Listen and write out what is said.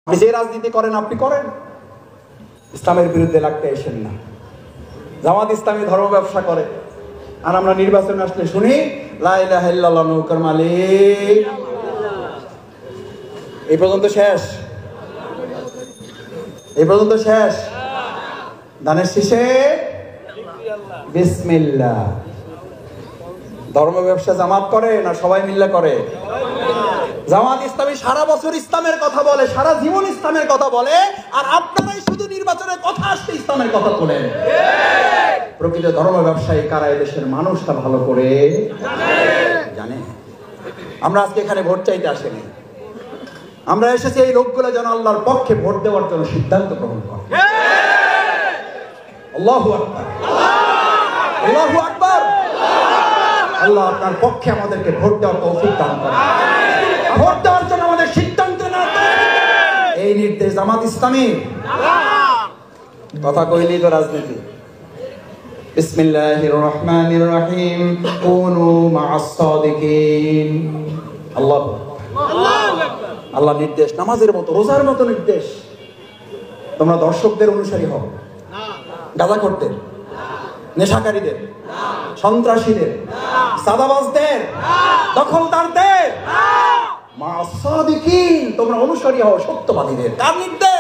আপনি যে রাজনীতি করেন আপনি করেন, ইসলামের বিরুদ্ধে লাগতে আসেন না। জামাত ইসলামী ধর্ম ব্যবসা করে, আর আমরা নির্বাচনে আসলে শুনি লা ইলাহা ইল্লাল্লাহ নৌকার মালিক। এই পর্যন্ত শেষ, এই পর্যন্ত শেষ। দানের শেষে বিসমিল্লাহ। ধর্ম ব্যবসা জামাত করে না সবাই মিল্লা করে? জামাত ইসলামী সারা বছর ইসলামের কথা বলে, সারা জীবন ইসলামের কথা বলে, আর আপনারাই শুধু নির্বাচনের কথা আসতে ইসলামের কথা বলেন। প্রকৃত ধর্ম ব্যবসায়ী কারা এদেশের মানুষ তা ভালো করে জানে। আমরা আজকে এখানে ভোট চাইতে আসেনি, আমরা এসেছি এই লোকগুলো যেন আল্লাহর পক্ষে ভোট দেওয়ার জন্য সিদ্ধান্ত গ্রহণ করে। আল্লাহু আকবার, আল্লাহু আকবার। আল্লাহ আপনার পক্ষে আমাদেরকে ভোট দেওয়ার তৌফিক দান করেন, ভোট দেওয়ার জন্য আমাদের সিদ্ধান্ত না। এই নির্দেশ জামাত ইসলামী। কথা কইলেই তো রাজনীতি। বিসমিল্লাহির রহমানির রহিম, কুনু মা'আস সাদিকিন। আল্লাহু আকবার। আল্লাহ নির্দেশ নামাজের মতো, রোজার মতো নির্দেশ। তোমরা দর্শকদের অনুসারী হও, গাঁজাখোরদের, নেশাকারীদের, সন্ত্রাসীদের, সাদাবাজদের, দখলদারদের, মা'আস সাদিকিন তোমরা অনুসারী হও, সত্যবাদীদের। কার নির্দেশ?